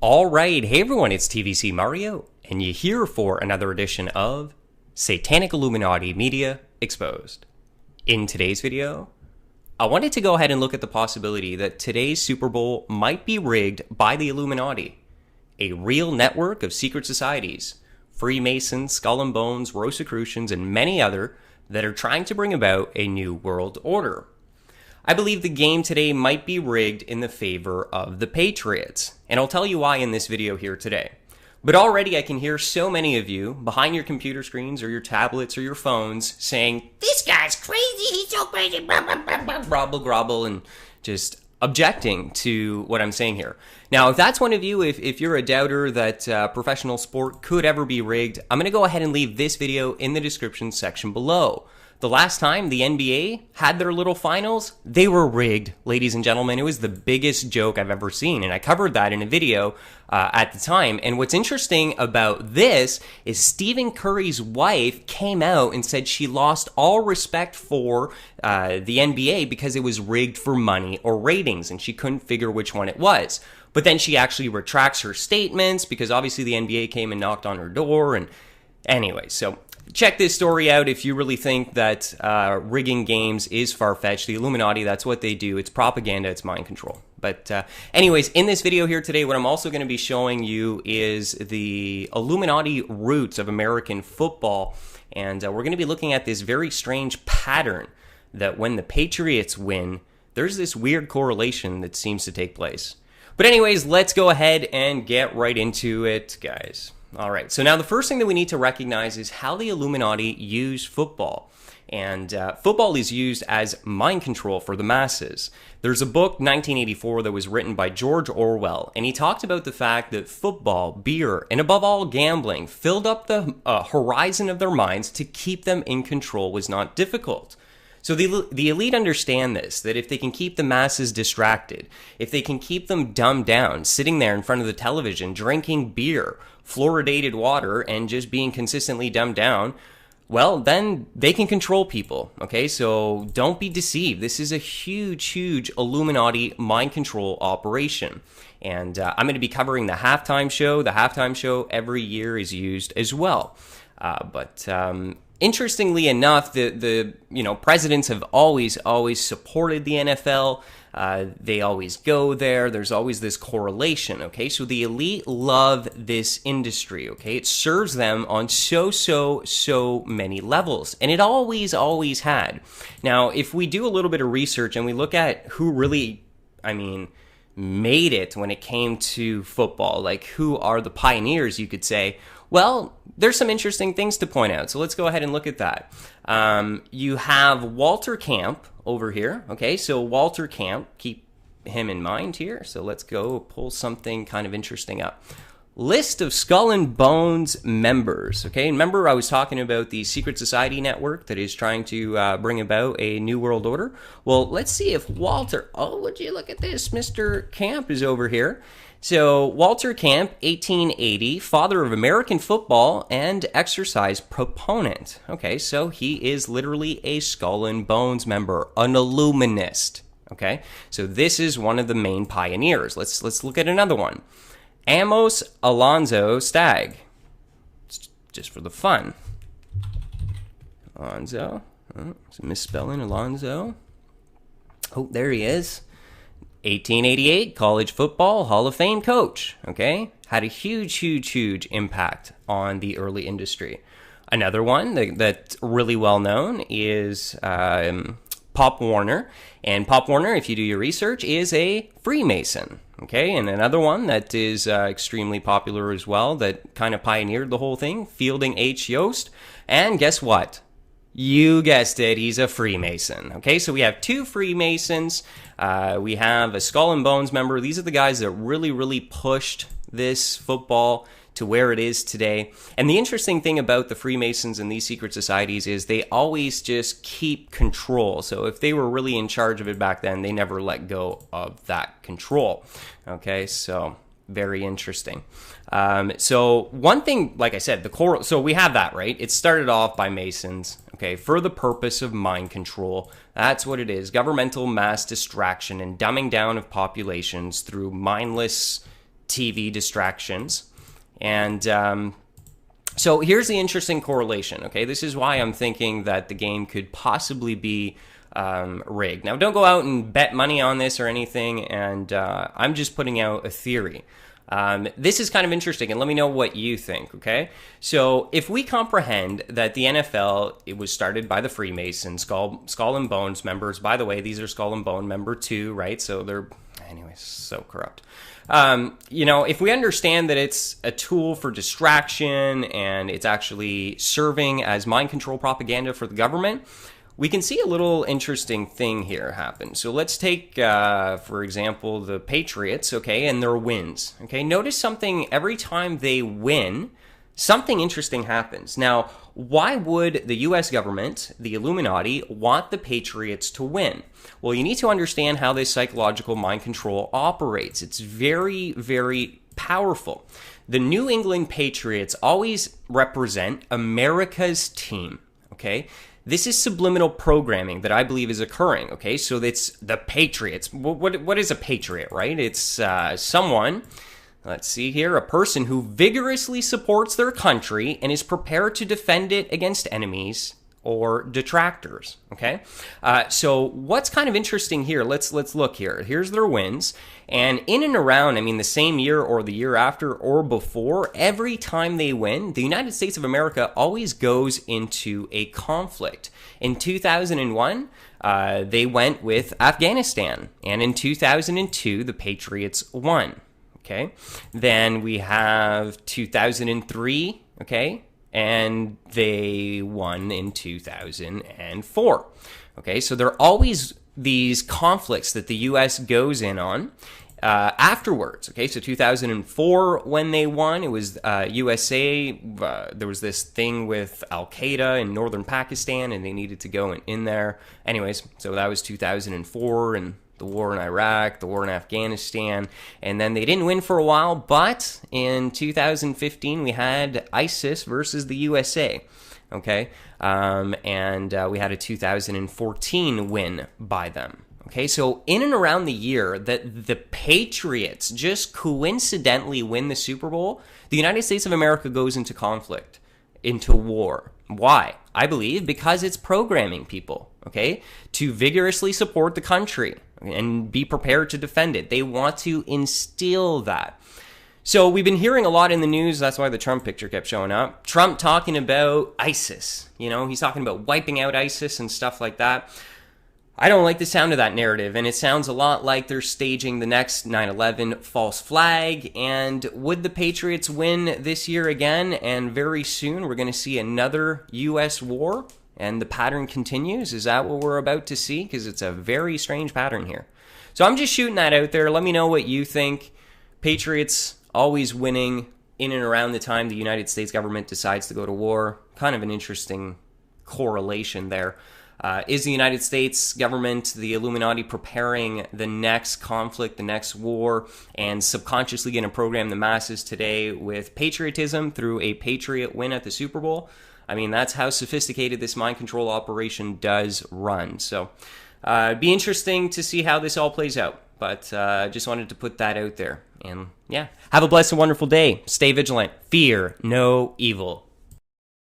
Alright, hey everyone, it's TVC Mario, and you're here for another edition of Satanic Illuminati Media Exposed. In today's video, I wanted to go ahead and look at the possibility that today's Super Bowl might be rigged by the Illuminati, a real network of secret societies, Freemasons, Skull and Bones, Rosicrucians, and many other that are trying to bring about a new world order. I believe the game today might be rigged in the favor of the Patriots, and I'll tell you why in this video here today. But already I can hear so many of you behind your computer screens or your tablets or your phones saying, "This guy's crazy, he's so crazy, blah, blah, blah, blah, grobble, grobble," and just objecting to what I'm saying here. Now, if that's one of you, if you're a doubter that professional sport could ever be rigged, I'm going to go ahead and leave this video in the description section below. The last time the NBA had their little finals, they were rigged, ladies and gentlemen. It was the biggest joke I've ever seen, and I covered that in a video at the time. And what's interesting about this is Stephen Curry's wife came out and said she lost all respect for the NBA because it was rigged for money or ratings, and she couldn't figure which one it was. But then she actually retracts her statements because obviously the NBA came and knocked on her door. And anyway, so check this story out if you really think that rigging games is far-fetched. The Illuminati, that's what they do. It's propaganda, it's mind control. But anyways, in this video here today, what I'm also going to be showing you is the Illuminati roots of American football. And we're going to be looking at this very strange pattern that when the Patriots win, there's this weird correlation that seems to take place. But anyways, let's go ahead and get right into it, guys. All right, so now the first thing that we need to recognize is how the Illuminati use football. And football is used as mind control for the masses. There's a book, 1984, that was written by George Orwell, and he talked about the fact that football, beer, and above all gambling filled up the horizon of their minds to keep them in control was not difficult. So the elite understand this, that if they can keep the masses distracted, if they can keep them dumbed down, sitting there in front of the television, drinking beer, fluoridated water, and just being consistently dumbed down, well, then they can control people, okay? So don't be deceived. This is a huge, huge Illuminati mind control operation. And I'm going to be covering the halftime show. The halftime show every year is used as well. Interestingly enough, the presidents have always supported the NFL. They always go there. There's always this correlation, okay? So the elite love this industry, okay? It serves them on so many levels, and it always had. Now, if we do a little bit of research and we look at who really, made it when it came to football, like who are the pioneers, you could say, well, there's some interesting things to point out. So let's go ahead and look at that. You have Walter Camp over here. Okay, so Walter Camp, keep him in mind here. So let's go pull something kind of interesting up. List of Skull and Bones members. Okay, remember I was talking about the secret society network that is trying to bring about a new world order? Well, let's see if Walter, oh, would you look at this? Mr. Camp is over here. So Walter Camp, 1880, father of American football and exercise proponent. Okay, so he is literally a Skull and Bones member, an Illuminist. Okay, so this is one of the main pioneers. Let's look at another one. Amos Alonzo Stagg, just for the fun. Alonzo, it's a misspelling, Alonzo. Oh, there he is. 1888, college football Hall of Fame coach, okay? Had a huge impact on the early industry. Another one that's really well known is Pop Warner. And Pop Warner, if you do your research, is a Freemason, okay? And another one that is extremely popular as well that kind of pioneered the whole thing, Fielding H. Yost. And guess what? You guessed it, he's a Freemason. Okay, so we have two Freemasons. We have a Skull and Bones member. These are the guys that really pushed this football to where it is today. And the interesting thing about the Freemasons and these secret societies is they always just keep control. So if they were really in charge of it back then, they never let go of that control. Okay, so very interesting. So one thing, like I said, so we have that, right? It started off by Masons, okay, for the purpose of mind control. That's what it is. Governmental mass distraction and dumbing down of populations through mindless TV distractions. And so here's the interesting correlation, okay? This is why I'm thinking that the game could possibly be rigged. Now, don't go out and bet money on this or anything, and I'm just putting out a theory. This is kind of interesting, and let me know what you think, okay? So if we comprehend that the NFL, it was started by the Freemasons, Skull and Bones members. By the way, these are Skull and Bone member 2, right? So they're, anyways, so corrupt. If we understand that it's a tool for distraction and it's actually serving as mind control propaganda for the government, we can see a little interesting thing here happen. So let's take, for example, the Patriots, okay, and their wins. Okay, notice something every time they win, something interesting happens. Now, why would the U.S. government, the Illuminati, want the Patriots to win? Well, you need to understand how this psychological mind control operates. It's very, very powerful. The New England Patriots always represent America's team, okay? This is subliminal programming that I believe is occurring, okay? So it's the Patriots. What is a patriot, right? It's someone, let's see here, a person who vigorously supports their country and is prepared to defend it against enemies or detractors, okay? So what's kind of interesting here, let's look here. Here's their wins, and in and around, the same year or the year after or before, every time they win, the United States of America always goes into a conflict. In 2001, they went with Afghanistan, and in 2002, the Patriots won, okay? Then we have 2003, okay? And they won in 2004. Okay, so there are always these conflicts that the U.S. goes in on afterwards. Okay, so 2004 when they won, it was USA. There was this thing with Al Qaeda in northern Pakistan, and they needed to go in there. Anyways, so that was 2004, and the war in Iraq, the war in Afghanistan, and then they didn't win for a while, but in 2015 we had ISIS versus the USA, okay? And we had a 2014 win by them, okay? So in and around the year that the Patriots just coincidentally win the Super Bowl, the United States of America goes into conflict, into war. Why? I believe because it's programming people, okay, to vigorously support the country and be prepared to defend it. They want to instill that. So we've been hearing a lot in the news. That's why the Trump picture kept showing up. Trump talking about ISIS. He's talking about wiping out ISIS and stuff like that. I don't like the sound of that narrative, and it sounds a lot like they're staging the next 9/11 false flag. And would the Patriots win this year again? And very soon we're going to see another U.S. war, and the pattern continues. Is that what we're about to see? Because it's a very strange pattern here. So I'm just shooting that out there. Let me know what you think. Patriots always winning in and around the time the United States government decides to go to war. Kind of an interesting correlation there. Is the United States government, the Illuminati, preparing the next conflict, the next war, and subconsciously going to program the masses today with patriotism through a Patriot win at the Super Bowl? That's how sophisticated this mind control operation does run. So it'd be interesting to see how this all plays out. But just wanted to put that out there. And yeah, have a blessed and wonderful day. Stay vigilant. Fear no evil.